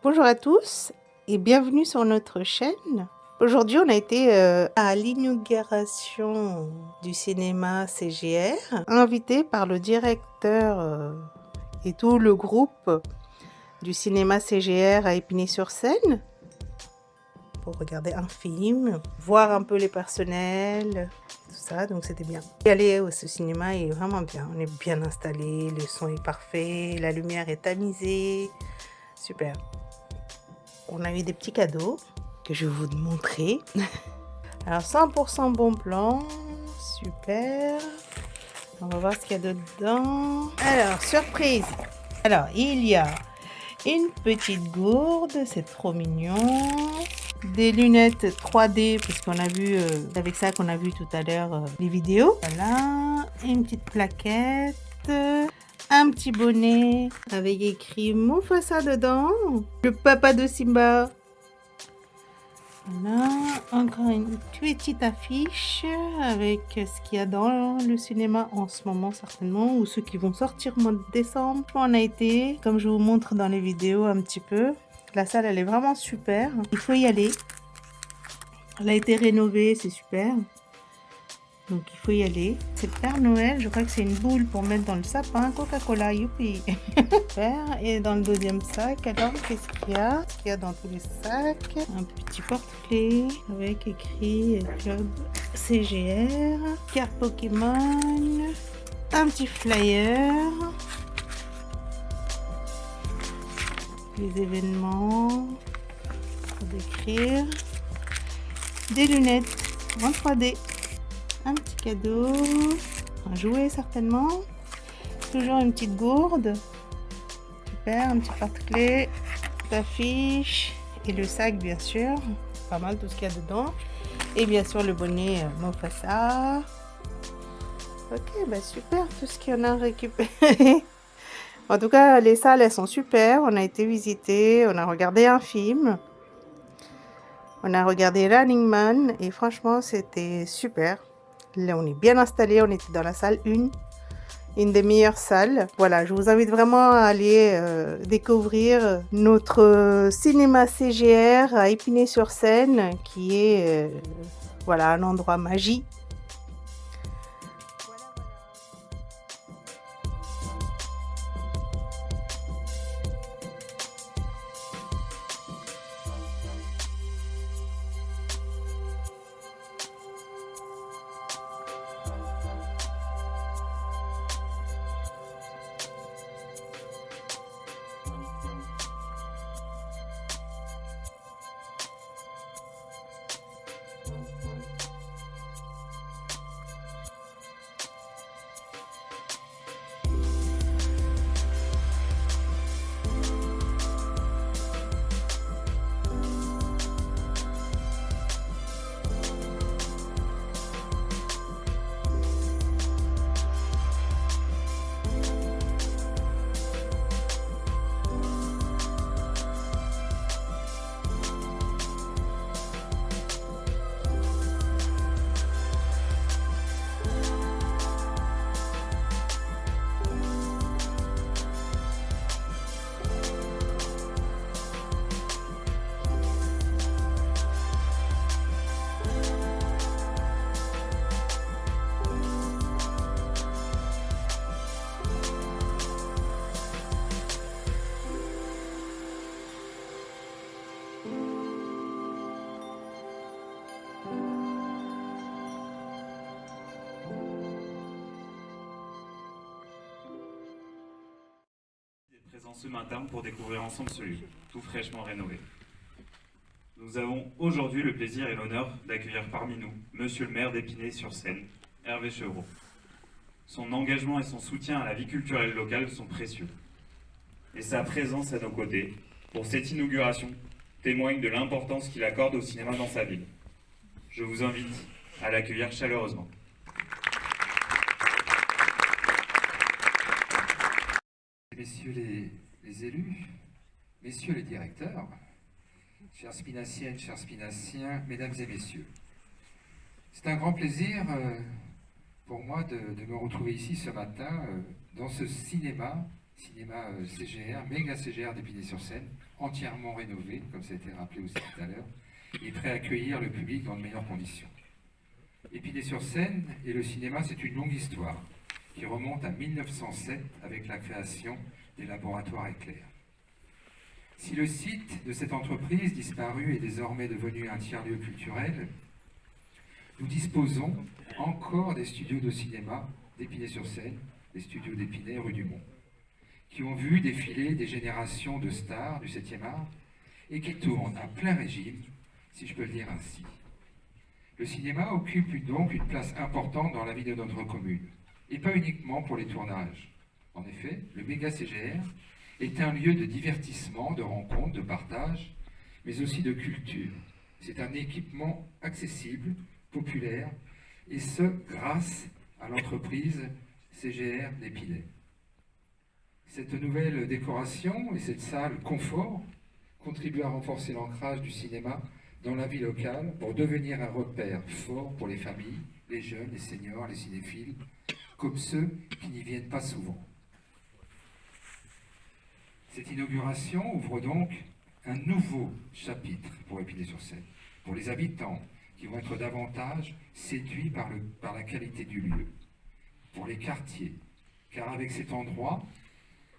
Bonjour à tous et bienvenue sur notre chaîne. Aujourd'hui, on a été à l'inauguration du cinéma CGR, invité par le directeur et tout le groupe du cinéma CGR à Épinay-sur-Seine pour regarder un film, voir un peu les personnels, tout ça, donc c'était bien. Y aller au ce cinéma est vraiment bien, on est bien installé, le son est parfait, la lumière est tamisée, super. On a eu des petits cadeaux que je vais vous montrer. Alors 100% bon plan, super. On va voir ce qu'il y a dedans. Alors, surprise. Alors, il y a une petite gourde, c'est trop mignon. Des lunettes 3D, puisqu'on a vu, avec ça qu'on a vu tout à l'heure les vidéos. Voilà, une petite plaquette. Un petit bonnet avec écrit Mufasa dedans. Le papa de Simba. Voilà, encore une petite affiche avec ce qu'il y a dans le cinéma en ce moment certainement, ou ceux qui vont sortir au mois de décembre. On a été, comme je vous montre dans les vidéos un petit peu, la salle elle est vraiment super, il faut y aller. Elle a été rénovée, c'est super. Donc il faut y aller. C'est Père Noël, je crois que c'est une boule pour mettre dans le sapin. Coca-Cola, youpi. Et dans le deuxième sac, alors qu'est-ce qu'il y a? Qu'est-ce qu'il y a dans tous les sacs? Un petit porte-clés avec écrit Club CGR, carte Pokémon, un petit flyer, les événements, pour décrire, des lunettes en 3D. Un petit cadeau, un jouet certainement, toujours une petite gourde, super, un petit porte-clés, l'affiche et le sac bien sûr, pas mal tout ce qu'il y a dedans, et bien sûr le bonnet Mufasa. Ok, bah super, tout ce qu'il y en a récupéré. En tout cas, les salles elles sont super, on a été visiter, on a regardé un film, on a regardé Running Man et franchement c'était super. Là, on est bien installé, on était dans la salle 1, une des meilleures salles. Voilà, je vous invite vraiment à aller découvrir notre cinéma CGR à Épinay-sur-Seine, qui est voilà, un endroit magique. Présent ce matin pour découvrir ensemble ce lieu, tout fraîchement rénové. Nous avons aujourd'hui le plaisir et l'honneur d'accueillir parmi nous Monsieur le maire d'Épinay-sur-Seine, Hervé Chevreau. Son engagement et son soutien à la vie culturelle locale sont précieux. Et sa présence à nos côtés, pour cette inauguration, témoigne de l'importance qu'il accorde au cinéma dans sa ville. Je vous invite à l'accueillir chaleureusement. Messieurs les élus, messieurs les directeurs, chères spinaciennes, chers spinaciens, mesdames et messieurs, c'est un grand plaisir pour moi de me retrouver ici ce matin dans ce cinéma cinéma CGR, méga CGR d'Épinay-sur-Seine, entièrement rénové, comme ça a été rappelé aussi tout à l'heure, et prêt à accueillir le public dans de meilleures conditions. Épinay-sur-Seine et le cinéma, c'est une longue histoire qui remonte à 1907 avec la création des laboratoires Éclair. Si le site de cette entreprise disparue est désormais devenu un tiers-lieu culturel, nous disposons encore des studios de cinéma d'Épinay-sur-Seine, les studios d'Épinay rue du Mont, qui ont vu défiler des générations de stars du 7e art et qui tournent à plein régime, si je peux le dire ainsi. Le cinéma occupe donc une place importante dans la vie de notre commune, et pas uniquement pour les tournages. En effet, le méga CGR est un lieu de divertissement, de rencontre, de partage, mais aussi de culture. C'est un équipement accessible, populaire, et ce, grâce à l'entreprise CGR d'Épinay. Cette nouvelle décoration et cette salle confort contribuent à renforcer l'ancrage du cinéma dans la vie locale pour devenir un repère fort pour les familles, les jeunes, les seniors, les cinéphiles, comme ceux qui n'y viennent pas souvent. Cette inauguration ouvre donc un nouveau chapitre pour Épinay-sur-Seine, pour les habitants qui vont être davantage séduits par la qualité du lieu, pour les quartiers, car avec cet endroit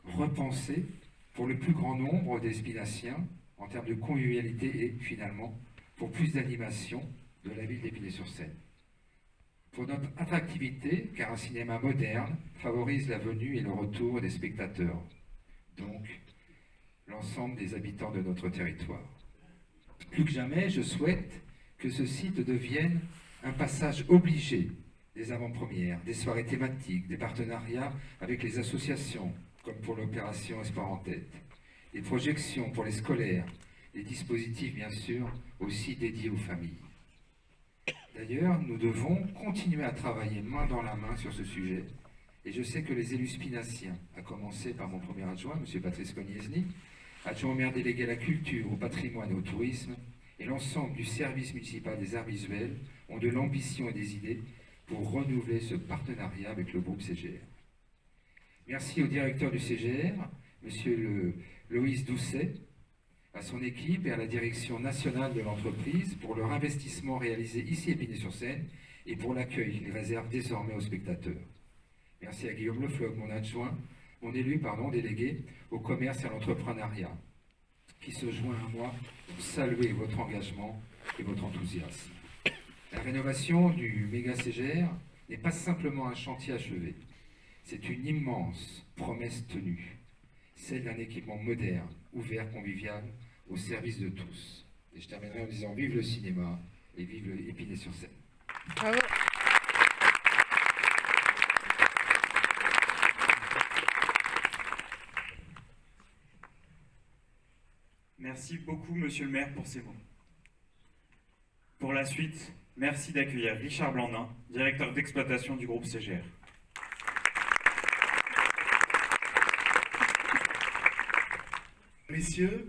repensé pour le plus grand nombre des Épinaciens en termes de convivialité et finalement pour plus d'animation de la ville d'Épinay-sur-Seine. Pour notre attractivité, car un cinéma moderne favorise la venue et le retour des spectateurs, donc l'ensemble des habitants de notre territoire. Plus que jamais, je souhaite que ce site devienne un passage obligé des avant-premières, des soirées thématiques, des partenariats avec les associations, comme pour l'opération Espoir en tête, des projections pour les scolaires, des dispositifs bien sûr aussi dédiés aux familles. D'ailleurs, nous devons continuer à travailler main dans la main sur ce sujet, et je sais que les élus spinaciens, à commencer par mon premier adjoint, M. Patrice Cogniesny, adjoint au maire délégué à la culture, au patrimoine et au tourisme, et l'ensemble du service municipal des arts visuels ont de l'ambition et des idées pour renouveler ce partenariat avec le groupe CGR. Merci au directeur du CGR, M. Loïs Doucet, à son équipe et à la direction nationale de l'entreprise pour leur investissement réalisé ici à Épinay-sur-Seine et pour l'accueil qu'ils réservent désormais aux spectateurs. Merci à Guillaume Lefloc, mon élu délégué au commerce et à l'entrepreneuriat, qui se joint à moi pour saluer votre engagement et votre enthousiasme. La rénovation du méga CGR n'est pas simplement un chantier achevé, c'est une immense promesse tenue, celle d'un équipement moderne, ouvert, convivial, au service de tous. Et je terminerai en disant vive le cinéma et vive Épinay-sur-Seine. Bravo. Merci beaucoup, monsieur le maire, pour ces mots. Pour la suite, merci d'accueillir Richard Blandin, directeur d'exploitation du groupe CGR. Messieurs,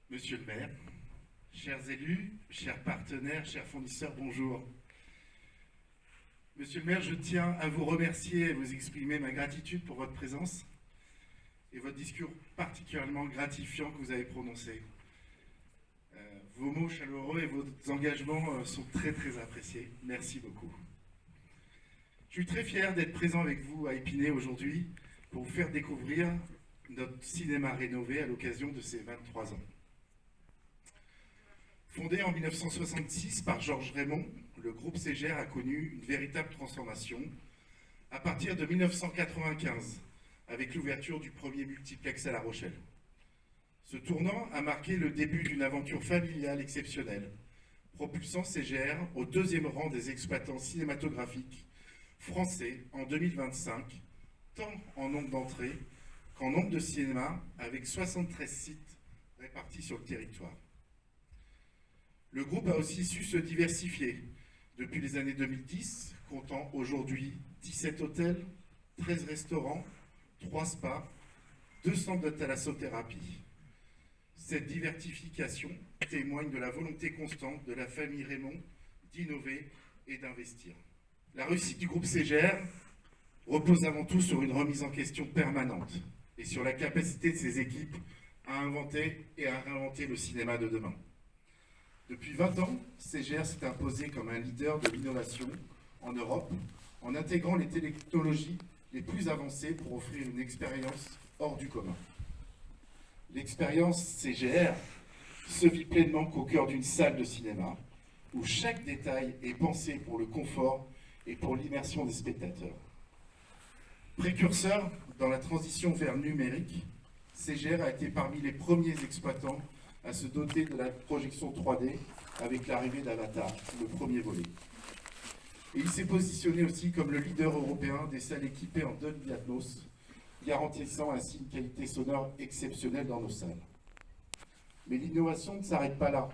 monsieur le maire, chers élus, chers partenaires, chers fournisseurs, bonjour. Monsieur le maire, je tiens à vous remercier et vous exprimer ma gratitude pour votre présence et votre discours particulièrement gratifiant que vous avez prononcé. Vos mots chaleureux et vos engagements sont très très appréciés. Merci beaucoup. Je suis très fier d'être présent avec vous à Épinay aujourd'hui pour vous faire découvrir notre cinéma rénové à l'occasion de ses 23 ans. Fondé en 1966 par Georges Raymond, le groupe CGR a connu une véritable transformation à partir de 1995, avec l'ouverture du premier multiplex à La Rochelle. Ce tournant a marqué le début d'une aventure familiale exceptionnelle, propulsant CGR au deuxième rang des exploitants cinématographiques français en 2025, tant en nombre d'entrées qu'en nombre de cinémas, avec 73 sites répartis sur le territoire. Le groupe a aussi su se diversifier depuis les années 2010, comptant aujourd'hui 17 hôtels, 13 restaurants, 3 spas, 2 centres de thalassothérapie. Cette diversification témoigne de la volonté constante de la famille Raymond d'innover et d'investir. La réussite du groupe CGR repose avant tout sur une remise en question permanente et sur la capacité de ses équipes à inventer et à réinventer le cinéma de demain. Depuis 20 ans, CGR s'est imposé comme un leader de l'innovation en Europe en intégrant les technologies les plus avancées pour offrir une expérience hors du commun. L'expérience CGR se vit pleinement qu'au cœur d'une salle de cinéma où chaque détail est pensé pour le confort et pour l'immersion des spectateurs. Précurseur dans la transition vers le numérique, CGR a été parmi les premiers exploitants à se doter de la projection 3D avec l'arrivée d'Avatar, le premier volet. Et il s'est positionné aussi comme le leader européen des salles équipées en Dolby Atmos, garantissant ainsi une qualité sonore exceptionnelle dans nos salles. Mais l'innovation ne s'arrête pas là.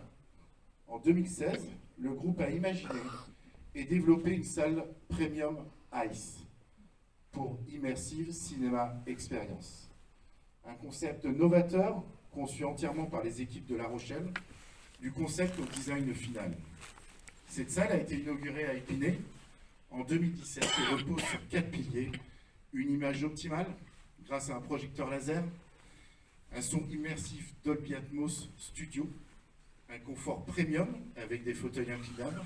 En 2016, le groupe a imaginé et développé une salle Premium ICE pour Immersive Cinema Experience. Un concept novateur conçu entièrement par les équipes de La Rochelle, du concept au design final. Cette salle a été inaugurée à Épinay en 2017 et repose sur 4 piliers: une image optimale grâce à un projecteur laser, un son immersif Dolby Atmos Studio, un confort premium avec des fauteuils inclinables,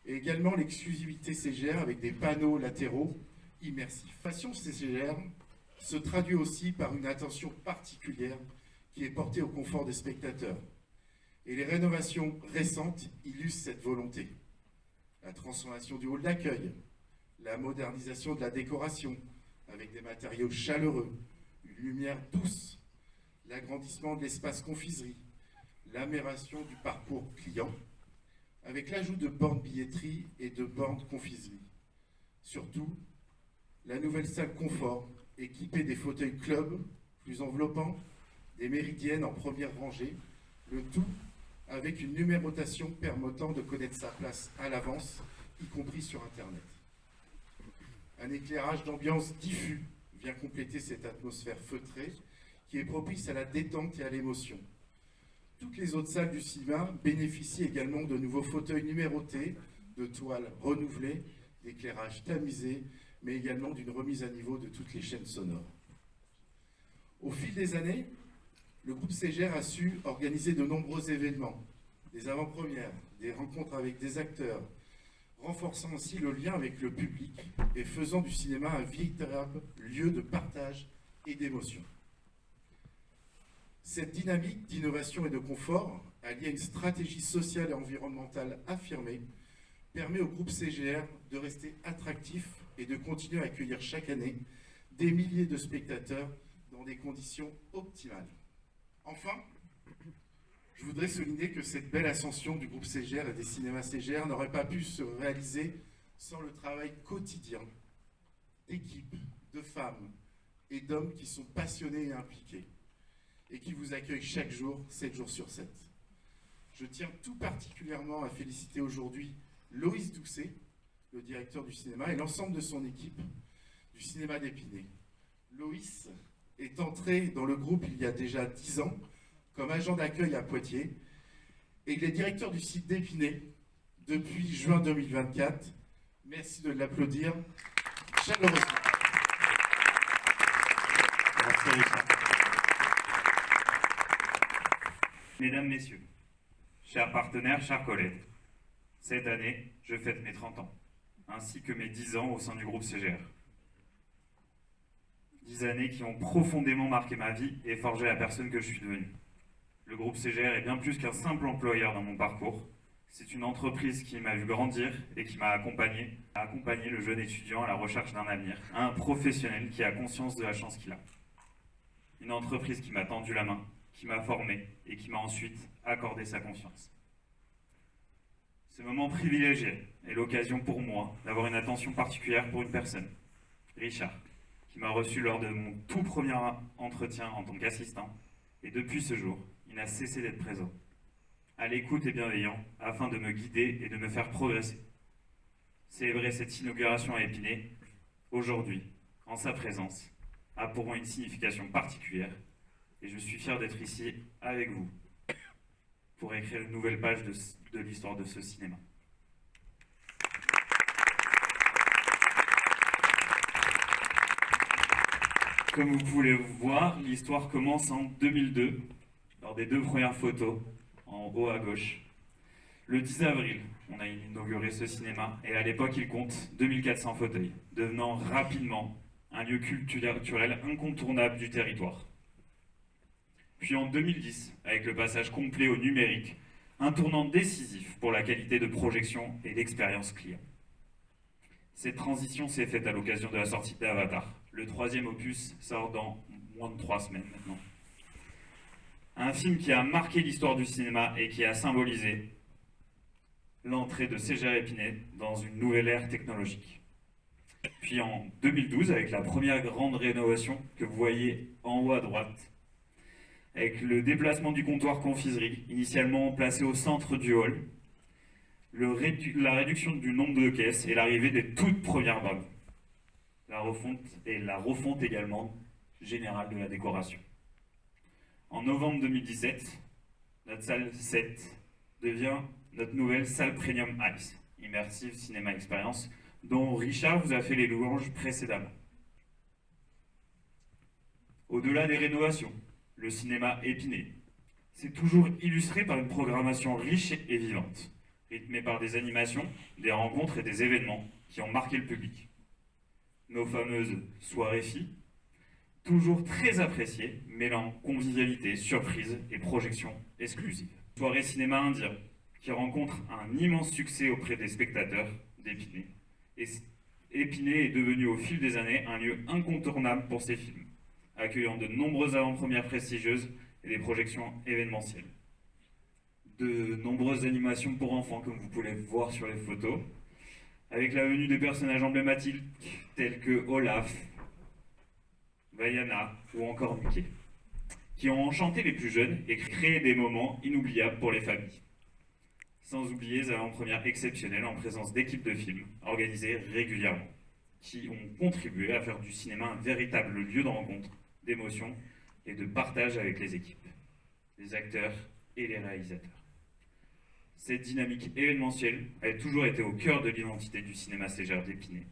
et également l'exclusivité CGR avec des panneaux latéraux immersifs. La passion CGR se traduit aussi par une attention particulière qui est portée au confort des spectateurs. Et les rénovations récentes illustrent cette volonté. La transformation du hall d'accueil, la modernisation de la décoration avec des matériaux chaleureux, une lumière douce, l'agrandissement de l'espace confiserie, l'amélioration du parcours client, avec l'ajout de bornes billetterie et de bornes confiserie. Surtout, la nouvelle salle confort, équipée des fauteuils club plus enveloppants, des méridiennes en première rangée, le tout avec une numérotation permettant de connaître sa place à l'avance, y compris sur Internet. Un éclairage d'ambiance diffus vient compléter cette atmosphère feutrée qui est propice à la détente et à l'émotion. Toutes les autres salles du cinéma bénéficient également de nouveaux fauteuils numérotés, de toiles renouvelées, d'éclairage tamisé, mais également d'une remise à niveau de toutes les chaînes sonores. Au fil des années, le groupe CGR a su organiser de nombreux événements, des avant-premières, des rencontres avec des acteurs, renforçant ainsi le lien avec le public et faisant du cinéma un véritable lieu de partage et d'émotion. Cette dynamique d'innovation et de confort, alliée à une stratégie sociale et environnementale affirmée, permet au groupe CGR de rester attractif et de continuer à accueillir chaque année des milliers de spectateurs dans des conditions optimales. Enfin, je voudrais souligner que cette belle ascension du groupe CGR et des cinémas CGR n'aurait pas pu se réaliser sans le travail quotidien d'équipes, de femmes et d'hommes qui sont passionnés et impliqués et qui vous accueillent chaque jour, 7 jours sur 7. Je tiens tout particulièrement à féliciter aujourd'hui Loïs Doucet, le directeur du cinéma, et l'ensemble de son équipe du cinéma d'Épinay. Loïs est entré dans le groupe il y a déjà 10 ans comme agent d'accueil à Poitiers et il est directeur du site d'Épinay depuis juin 2024. Merci de l'applaudir chaleureusement. Merci Richard. Mesdames, Messieurs, chers partenaires, chers collègues, cette année, je fête mes 30 ans, ainsi que mes 10 ans au sein du groupe CGR. 10 années qui ont profondément marqué ma vie et forgé la personne que je suis devenu. Le groupe CGR est bien plus qu'un simple employeur dans mon parcours. C'est une entreprise qui m'a vu grandir et qui m'a accompagné le jeune étudiant à la recherche d'un avenir, un professionnel qui a conscience de la chance qu'il a. Une entreprise qui m'a tendu la main, qui m'a formé et qui m'a ensuite accordé sa confiance. Ce moment privilégié est l'occasion pour moi d'avoir une attention particulière pour une personne, Richard, qui m'a reçu lors de mon tout premier entretien en tant qu'assistant, et depuis ce jour, il n'a cessé d'être présent, à l'écoute et bienveillant, afin de me guider et de me faire progresser. Célébrer cette inauguration à Épinay, aujourd'hui, en sa présence, a pour moi une signification particulière, et je suis fier d'être ici avec vous, pour écrire une nouvelle page de l'histoire de ce cinéma. Comme vous pouvez le voir, l'histoire commence en 2002, lors des 2 premières photos, en haut à gauche. Le 10 avril, on a inauguré ce cinéma, et à l'époque, il compte 2400 fauteuils, devenant rapidement un lieu culturel incontournable du territoire. Puis en 2010, avec le passage complet au numérique, un tournant décisif pour la qualité de projection et d'expérience client. Cette transition s'est faite à l'occasion de la sortie d'Avatar. Le 3e opus sort dans moins de 3 semaines maintenant. Un film qui a marqué l'histoire du cinéma et qui a symbolisé l'entrée de CGR Épinay dans une nouvelle ère technologique. Puis en 2012, avec la première grande rénovation que vous voyez en haut à droite, avec le déplacement du comptoir confiserie, initialement placé au centre du hall, la réduction du nombre de caisses et l'arrivée des toutes premières bagues. La refonte également générale de la décoration. En novembre 2017, notre salle 7 devient notre nouvelle salle Premium Ice, Immersive Cinema Experience, dont Richard vous a fait les louanges précédemment. Au-delà des rénovations, le cinéma Épinay, c'est toujours illustré par une programmation riche et vivante, rythmée par des animations, des rencontres et des événements qui ont marqué le public. Nos fameuses soirées filles, toujours très appréciées, mêlant convivialité, surprise et projection exclusive. Soirée cinéma indien, qui rencontre un immense succès auprès des spectateurs d'Épinay. Et Épinay est devenu au fil des années un lieu incontournable pour ces films, accueillant de nombreuses avant-premières prestigieuses et des projections événementielles. De nombreuses animations pour enfants, comme vous pouvez le voir sur les photos, avec la venue de personnages emblématiques tels que Olaf, Vaiana ou encore Mickey, qui ont enchanté les plus jeunes et créé des moments inoubliables pour les familles. Sans oublier les avant-premières exceptionnelles en présence d'équipes de films organisées régulièrement, qui ont contribué à faire du cinéma un véritable lieu de rencontre, d'émotion et de partage avec les équipes, les acteurs et les réalisateurs. Cette dynamique événementielle a toujours été au cœur de l'identité du cinéma CGR d'Épinay,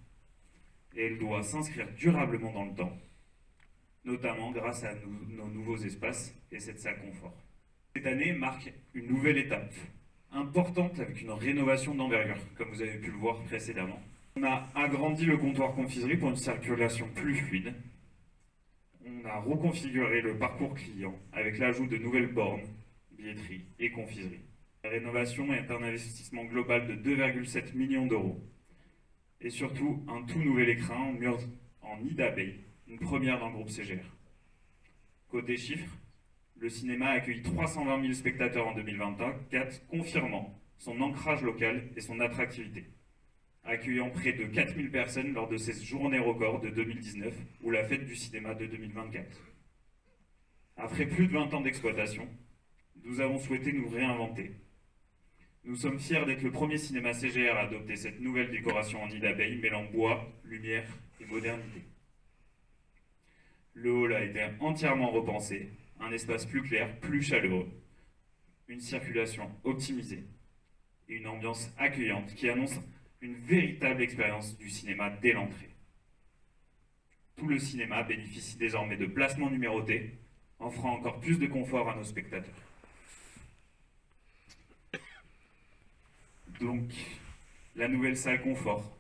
et elle doit s'inscrire durablement dans le temps, notamment grâce à nos nouveaux espaces et cette salle confort. Cette année marque une nouvelle étape, importante avec une rénovation d'envergure, comme vous avez pu le voir précédemment. On a agrandi le comptoir confiserie pour une circulation plus fluide. On a reconfiguré le parcours client avec l'ajout de nouvelles bornes, billetterie et confiserie. La rénovation est un investissement global de 2,7 millions d'euros. Et surtout, un tout nouvel écrin en mur en nid d'abeille, une première dans le groupe CGR. Côté chiffres, le cinéma a accueilli 320 000 spectateurs en 2024, confirmant son ancrage local et son attractivité, accueillant près de 4000 personnes lors de ces journées records de 2019 ou la fête du cinéma de 2024. Après plus de 20 ans d'exploitation, nous avons souhaité nous réinventer. Nous sommes fiers d'être le premier cinéma CGR à adopter cette nouvelle décoration en nid d'abeille mêlant bois, lumière et modernité. Le hall a été entièrement repensé, un espace plus clair, plus chaleureux, une circulation optimisée et une ambiance accueillante qui annonce une véritable expérience du cinéma dès l'entrée. Tout le cinéma bénéficie désormais de placements numérotés, offrant encore plus de confort à nos spectateurs. Donc, la nouvelle salle confort.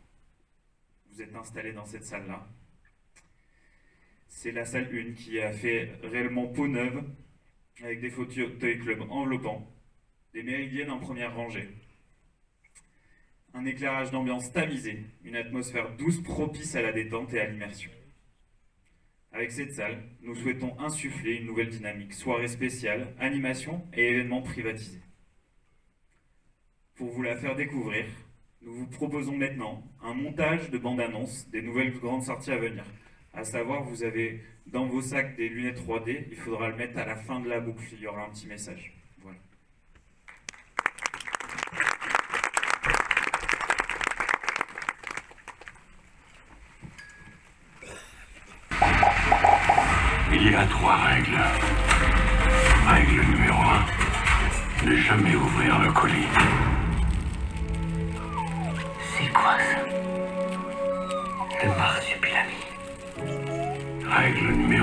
Vous êtes installés dans cette salle-là. C'est la salle 1 qui a fait réellement peau neuve, avec des fauteuils club enveloppants, des méridiennes en première rangée, un éclairage d'ambiance tamisé, une atmosphère douce propice à la détente et à l'immersion. Avec cette salle, nous souhaitons insuffler une nouvelle dynamique, soirée spéciale, animation et événements privatisés. Pour vous la faire découvrir, nous vous proposons maintenant un montage de bande-annonce des nouvelles grandes sorties à venir. À savoir, vous avez dans vos sacs des lunettes 3D, il faudra le mettre à la fin de la boucle, il y aura un petit message. Voilà. Il y a 3 règles. Règle numéro 1, ne jamais ouvrir le colis. C'est quoi ça? Le marsupilami. Règle numéro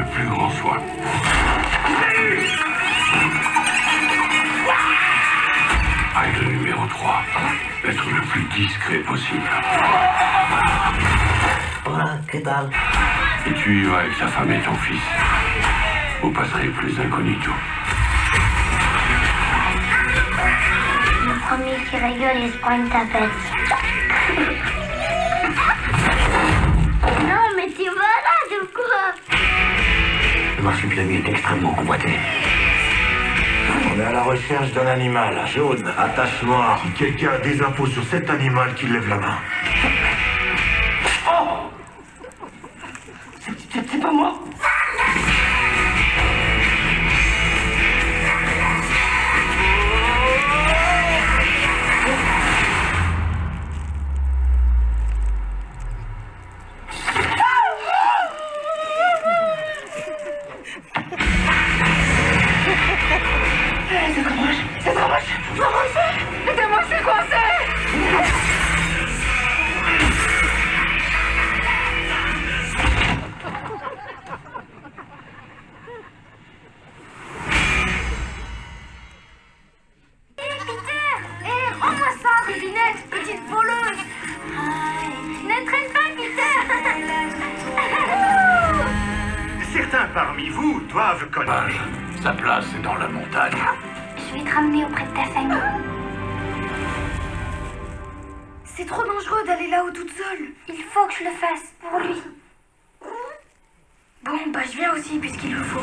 le plus grand soin. Règle numéro 3. Être le plus discret possible. Hola, ¿qué tal? Et tu y vas avec ta femme et ton fils. Vous passerez plus incognito. Le premier qui rigole, il se prend une tapette. Non, mais tu es malade ou quoi? Le marsupilami est extrêmement convoité. On est à la recherche d'un animal jaune, à tache noire. Si quelqu'un a des infos sur cet animal, qu'il lève la main. Oh! C'est pas moi! Certains parmi vous doivent connaître. Sa place est dans la montagne. Je vais te ramener auprès de ta famille. C'est trop dangereux d'aller là-haut toute seule. Il faut que je le fasse pour lui. Bon, bah je viens aussi puisqu'il le faut.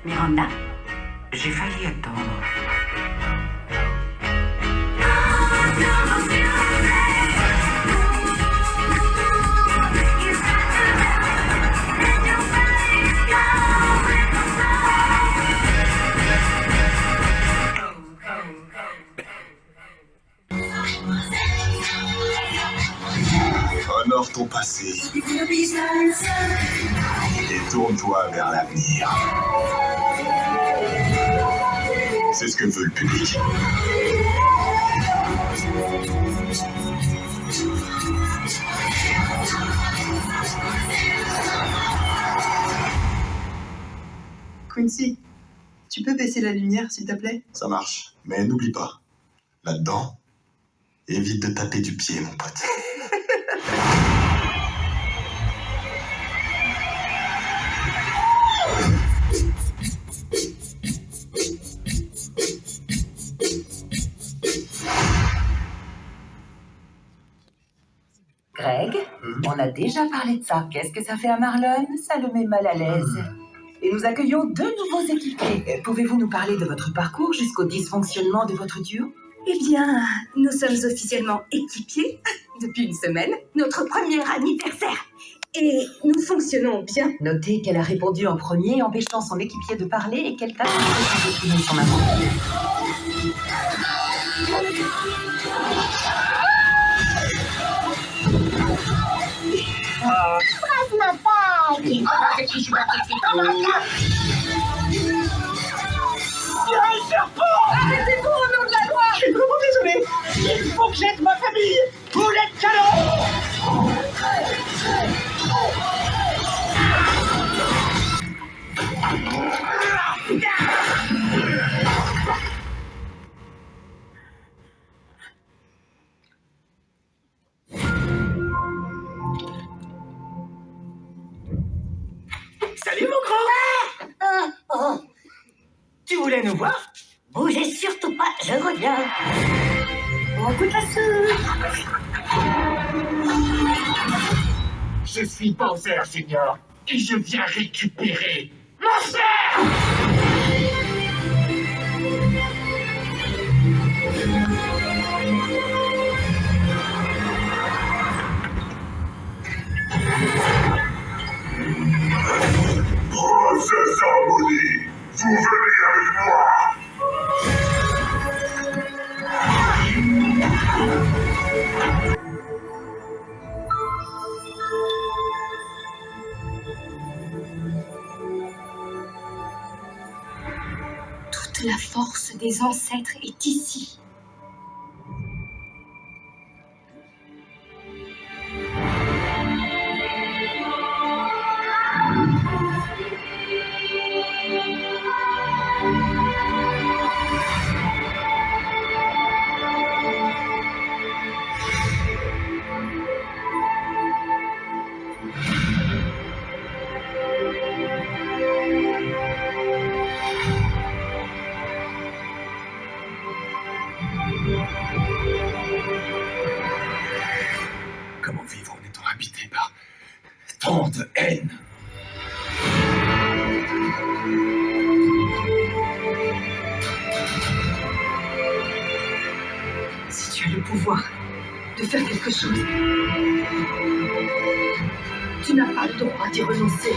Miranda, j'ai failli attendre. Honore ton passé et tourne-toi vers l'avenir. C'est ce que veut le public. Quincy, tu peux baisser la lumière, s'il te plaît? Ça marche, mais n'oublie pas, là-dedans, évite de taper du pied, mon pote. Greg, on a déjà parlé de ça. Qu'est-ce que ça fait à Marlon? Ça le met mal à l'aise. Et nous accueillons 2 nouveaux équipiers. Pouvez-vous nous parler de votre parcours jusqu'au dysfonctionnement de votre duo? Eh bien, nous sommes officiellement équipiers depuis une semaine, notre premier anniversaire. Et nous fonctionnons bien. Notez qu'elle a répondu en premier, empêchant son équipier de parler et qu'elle t'a de trouver son amour. Rase ma bague. Je suis pas tout de suite dans la cave. Il y a un serpent. Arrêtez-vous au nom de la loi. Je suis vraiment désolé. Il faut que j'aide ma famille. Vous l'êtes canon. Salut mon grand. Tu voulais nous voir? Bougez surtout pas, je reviens. On goûte la soupe. Je suis Bowser Junior et je viens récupérer mon frère. Process harmony. venez avec moi. Toute la force des ancêtres est ici. Comment vivre en étant habité par tant de haine? Si tu as le pouvoir de faire quelque chose, tu n'as pas le droit d'y renoncer.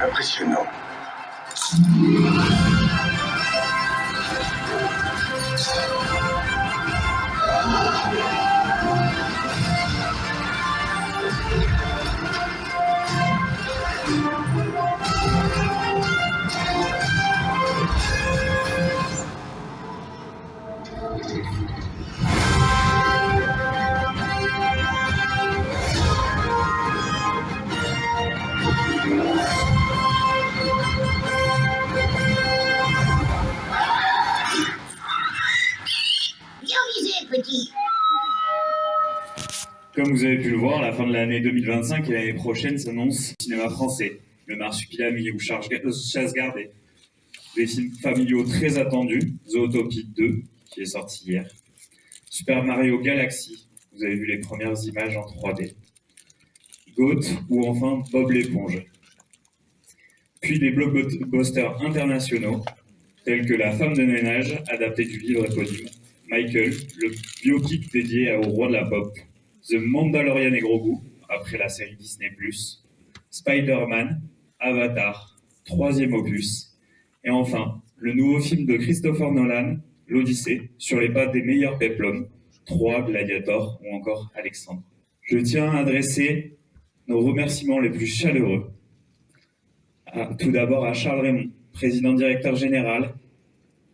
Impressionnant. Bien visé, petit. Comme vous avez pu le voir, la fin de l'année 2025 et l'année prochaine s'annonce cinéma français. Le Marsupilami ou Chasse gardée. Des films familiaux très attendus. Zootopie 2, qui est sorti hier. Super Mario Galaxy, vous avez vu les premières images en 3D. Goat ou enfin Bob l'éponge. Puis des blockbusters internationaux, tels que La femme de ménage, adaptée du livre éponyme. Michael, le biopic dédié au roi de la pop. The Mandalorian et Grogu, après la série Disney+, Spider-Man, Avatar, 3e opus, et enfin, le nouveau film de Christopher Nolan, L'Odyssée, sur les pas des meilleurs peplums, 3, Gladiator ou encore Alexandre. Je tiens à adresser nos remerciements les plus chaleureux. Tout d'abord à Charles Raymond, président directeur général,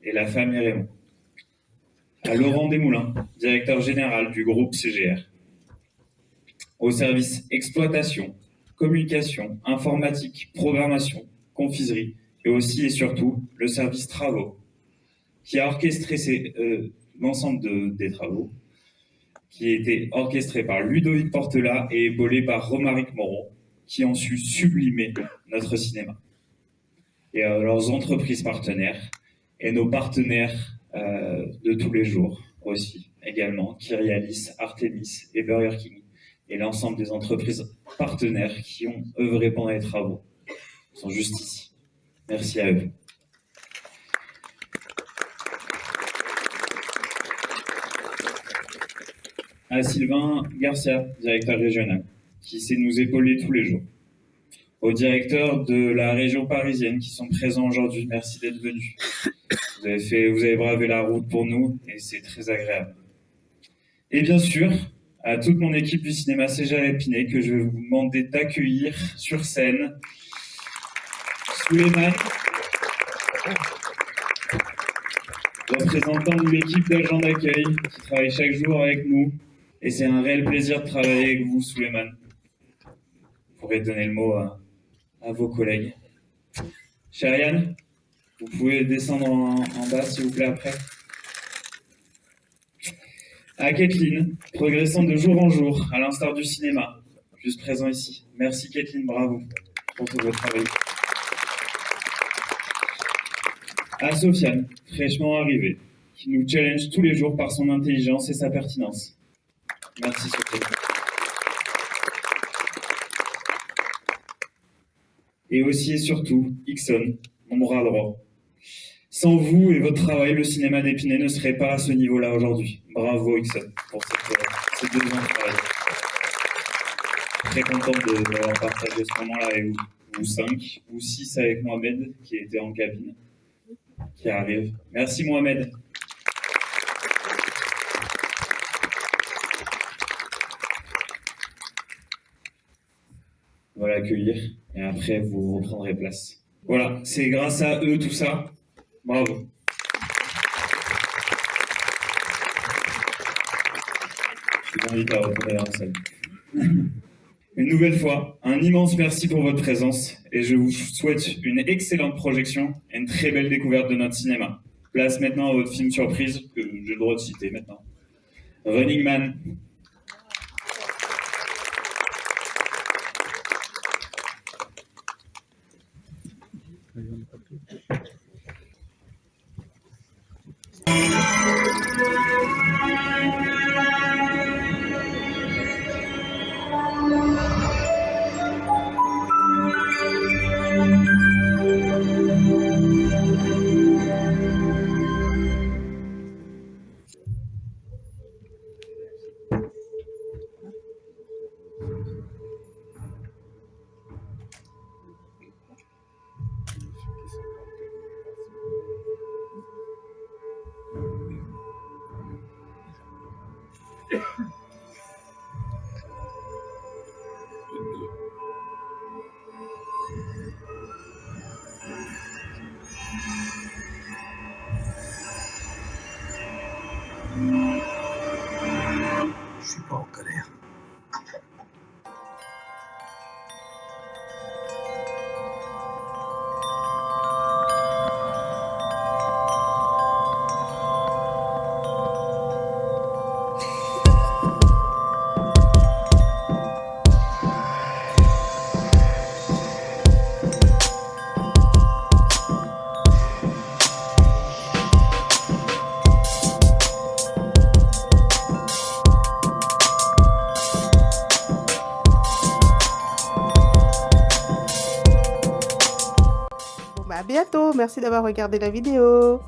et la famille Raymond. À Laurent Desmoulins, directeur général du groupe CGR. Au service exploitation, communication, informatique, programmation, confiserie, et aussi et surtout le service travaux, qui a orchestré l'ensemble des travaux, qui a été orchestré par Ludovic Portela et épaulé par Romaric Moreau, qui ont su sublimer notre cinéma. Et leurs entreprises partenaires, et nos partenaires de tous les jours aussi, également, qui réalisent Artemis et Burger King, et l'ensemble des entreprises partenaires qui ont œuvré pendant les travaux. Ils sont juste ici. Merci à eux. À Sylvain Garcia, directeur régional, qui sait nous épauler tous les jours. Aux directeurs de la région parisienne qui sont présents aujourd'hui, merci d'être venus. Vous avez bravé la route pour nous et c'est très agréable. Et bien sûr, à toute mon équipe du cinéma CGR Épinay, que je vais vous demander d'accueillir sur scène Souleymane, représentant de l'équipe d'agents d'accueil qui travaille chaque jour avec nous, Et c'est un réel plaisir de travailler avec vous, Souleymane. Vous pourrez donner le mot à vos collègues. Chériane, vous pouvez descendre en bas, s'il vous plaît, après. À Kathleen, progressant de jour en jour, à l'instar du cinéma, juste présent ici. Merci Kathleen, bravo pour tout votre travail. À Sofiane, fraîchement arrivée, qui nous challenge tous les jours par son intelligence et sa pertinence. Merci Sofiane. Et aussi et surtout, Ixon, mon bras droit. Sans vous et votre travail, le cinéma d'Épinay ne serait pas à ce niveau-là aujourd'hui. Bravo Ixon pour ces 2 ans de travail. Très contente d'avoir partagé ce moment-là avec vous 5 ou 6 avec Mohamed qui était en cabine, qui arrive. Merci Mohamed. On va l'accueillir et après vous reprendrez place. Voilà, c'est grâce à eux tout ça. Bravo. Je vous invite à retourner en salle. Une nouvelle fois, un immense merci pour votre présence et je vous souhaite une excellente projection et une très belle découverte de notre cinéma. Place maintenant à votre film surprise que j'ai le droit de citer maintenant. Running Man. Je suis pas en colère. À bientôt, merci d'avoir regardé la vidéo.